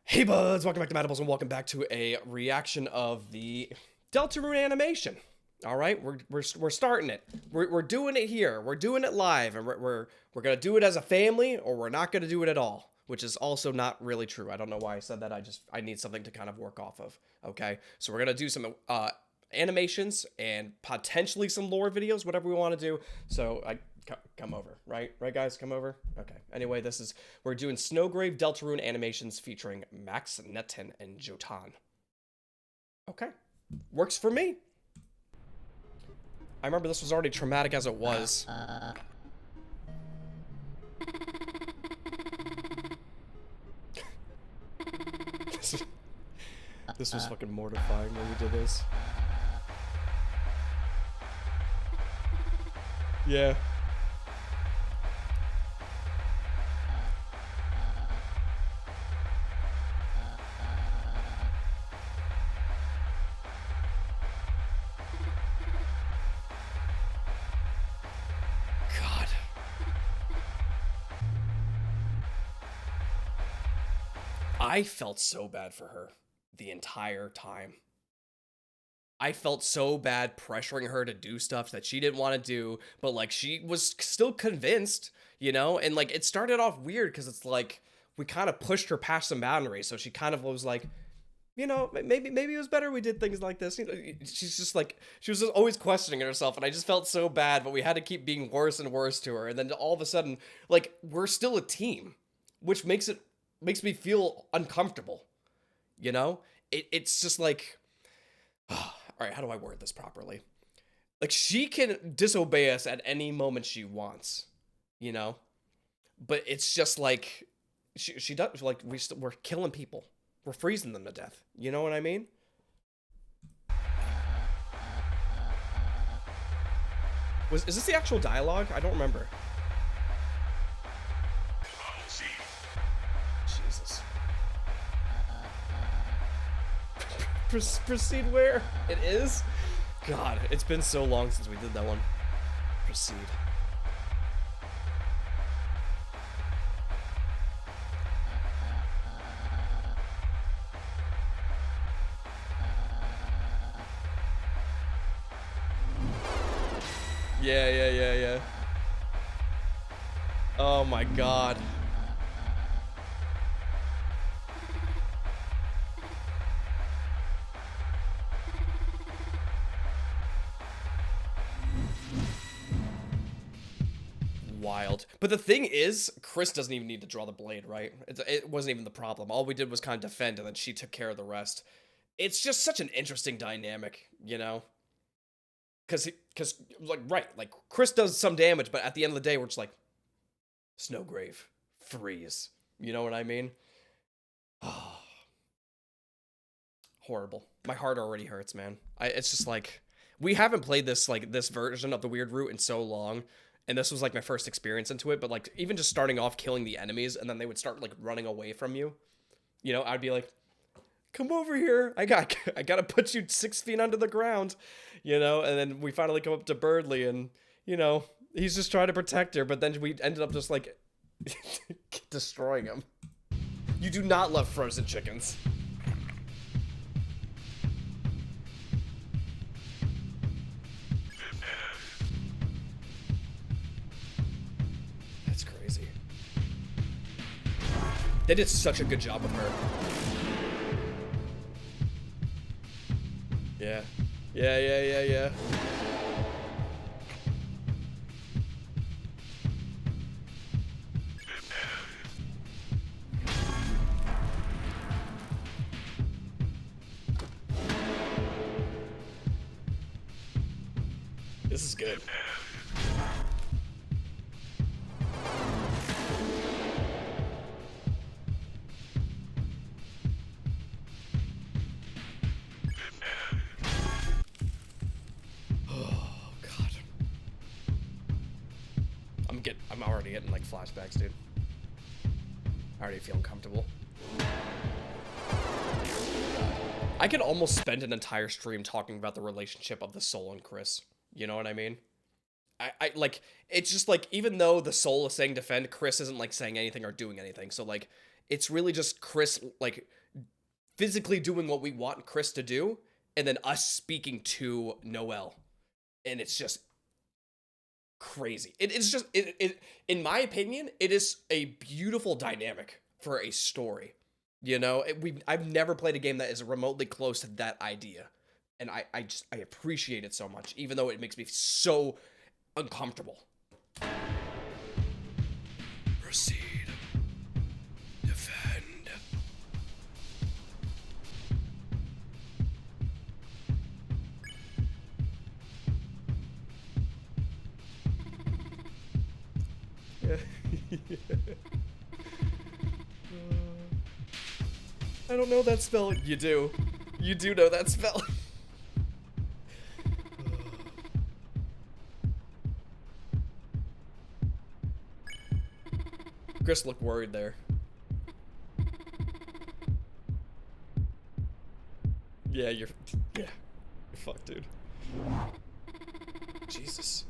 Hey buds, welcome back to Madables and welcome back to a reaction of the Deltarune animation. All right, we're starting it. We're doing it here. We're doing it live, and we're gonna do it as a family, or we're not gonna do it at all, which is also not really true. I don't know why I said that. I need something to kind of work off of. Okay, so we're gonna do some animations and potentially some lore videos, whatever we want to do. So come over, right, guys, come over. Okay. Anyway, we're doing Snowgrave Deltarune animations featuring Max, Netten, and Jotan. Okay, works for me. I remember this was already traumatic as it was. This was fucking mortifying when we did this. Yeah. God. I felt so bad for her the entire time. I felt so bad pressuring her to do stuff that she didn't want to do, but like she was still convinced, you know? And like it started off weird because it's like we kind of pushed her past some boundaries. So she kind of was like, you know, maybe it was better we did things like this. You know, she's just like she was just always questioning herself, and I just felt so bad, but we had to keep being worse and worse to her. And then all of a sudden, like we're still a team, which makes me feel uncomfortable, you know? It's just like all right, how do I word this properly? Like she can disobey us at any moment she wants, you know? But it's just like she does like we're killing people. We're freezing them to death. You know what I mean? Is this the actual dialogue? I don't remember. Jesus. Proceed where? It is? God, it's been so long since we did that one. Proceed. Yeah. Oh my God. Wild. But the thing is, Chris doesn't even need to draw the blade, right? It wasn't even the problem. All we did was kind of defend, and then she took care of the rest. It's just such an interesting dynamic, you know? Because like, right, like, Chris does some damage, but at the end of the day, we're just like, Snowgrave, freeze. You know what I mean? Horrible. My heart already hurts, man. It's just like, we haven't played this version of the Weird Route in so long, and this was like my first experience into it, but like even just starting off killing the enemies and then they would start like running away from you, you know, I'd be like, come over here, I gotta put you 6 feet under the ground, you know. And then we finally come up to Birdley, and you know, he's just trying to protect her, but then we ended up just like destroying him. You do not love frozen chickens. That's crazy. They did such a good job with her. Yeah. Yeah. This is good. Oh God. I'm already getting like flashbacks, dude. I already feel uncomfortable. I could almost spend an entire stream talking about the relationship of the Soul and Chris. You know what I mean? I like, it's just like, even though the Soul is saying defend, Chris isn't like saying anything or doing anything. So like, It's really just Chris, like, physically doing what we want Chris to do, and then us speaking to Noelle. And it's just crazy. It's just, in my opinion, it is a beautiful dynamic for a story. You know, I've never played a game that is remotely close to that idea. And I appreciate it so much, even though it makes me so uncomfortable. Proceed. Defend. I don't know that spell. You do. You do know that spell. Chris looked worried there. Yeah, you're fucked, dude. Jesus.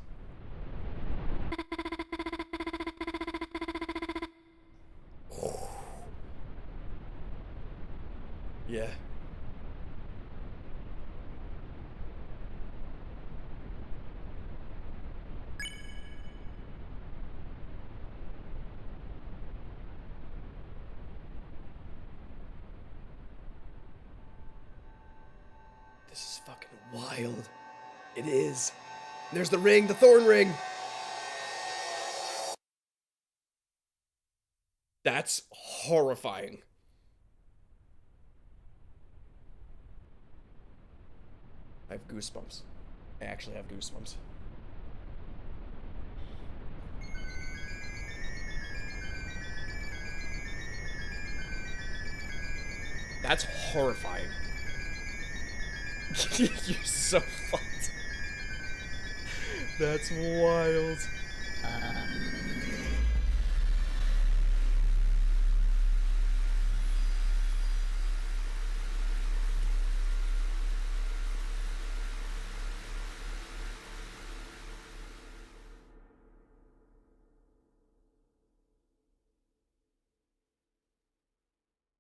Yeah. This is fucking wild. It is. There's the ring, the thorn ring. That's horrifying. I have goosebumps. I actually have goosebumps. That's horrifying. You're so fucked. That's wild.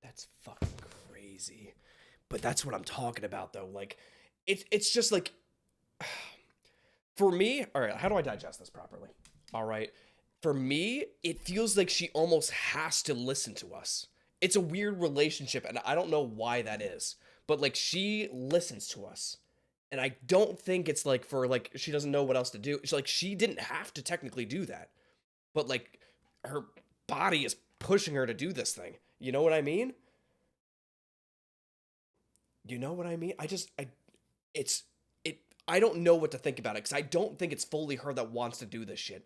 That's fucking crazy. But that's what I'm talking about, though. Like, it's just like, for me, all right, how do I digest this properly? All right. For me, it feels like she almost has to listen to us. It's a weird relationship, and I don't know why that is. But, like, she listens to us. And I don't think it's, like, for, like, she doesn't know what else to do. It's like, she didn't have to technically do that. But, like, her body is pushing her to do this thing. You know what I mean? You know what I mean? It's, I don't know what to think about it, because I don't think it's fully her that wants to do this shit.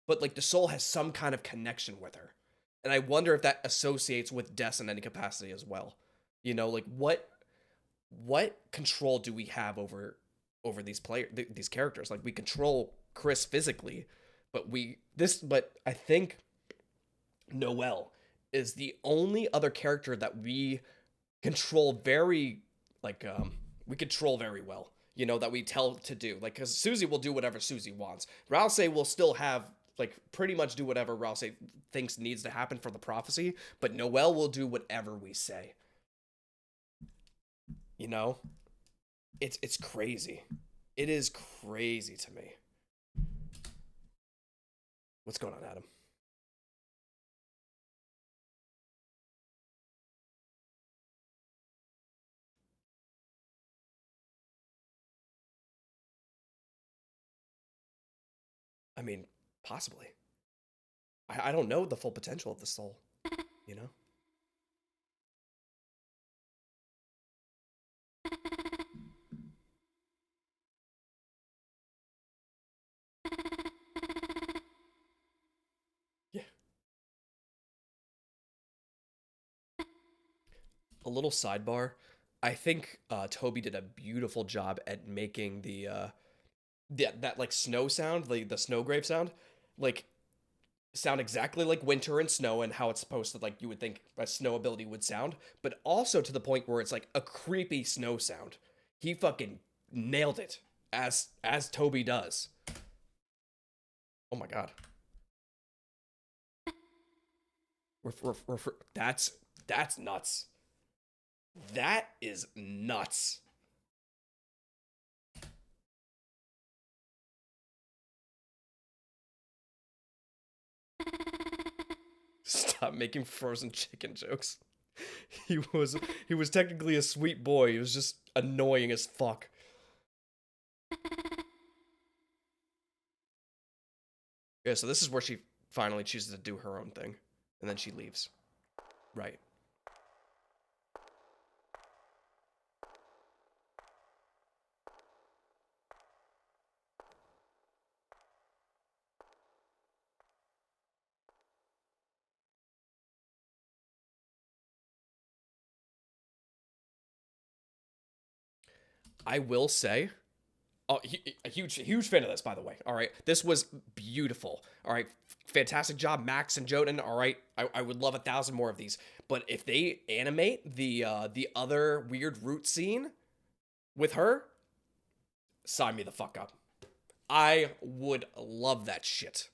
But, like, the soul has some kind of connection with her. And I wonder if that associates with Des in any capacity as well. You know, like, what control do we have over these characters? Like, we control Chris physically, but I think Noelle is the only other character that we control very, like, we control very well, you know, that we tell to do, like, because Susie will do whatever Susie wants. Rousey will still have, like, pretty much do whatever Rousey thinks needs to happen for the prophecy, but Noelle will do whatever we say, you know. It's crazy. It is crazy to me. What's going on, Adam? I mean, possibly. I don't know the full potential of the soul, you know? Yeah. A little sidebar. I think Toby did a beautiful job at making that like snow sound, like the Snowgrave sound, like sound exactly like winter and snow and how it's supposed to, like, you would think a snow ability would sound, but also to the point where it's like a creepy snow sound. He fucking nailed it, as Toby does. Oh my god. That's nuts. That is nuts. Stop making frozen chicken jokes. He was technically a sweet boy. He was just annoying as fuck. Yeah, so this is where she finally chooses to do her own thing. And then she leaves. Right. I will say, oh, a huge fan of this, by the way. All right, this was beautiful. All right, fantastic job, Max and Joden. All right, I would love 1,000 more of these. But if they animate the other weird root scene with her, sign me the fuck up. I would love that shit.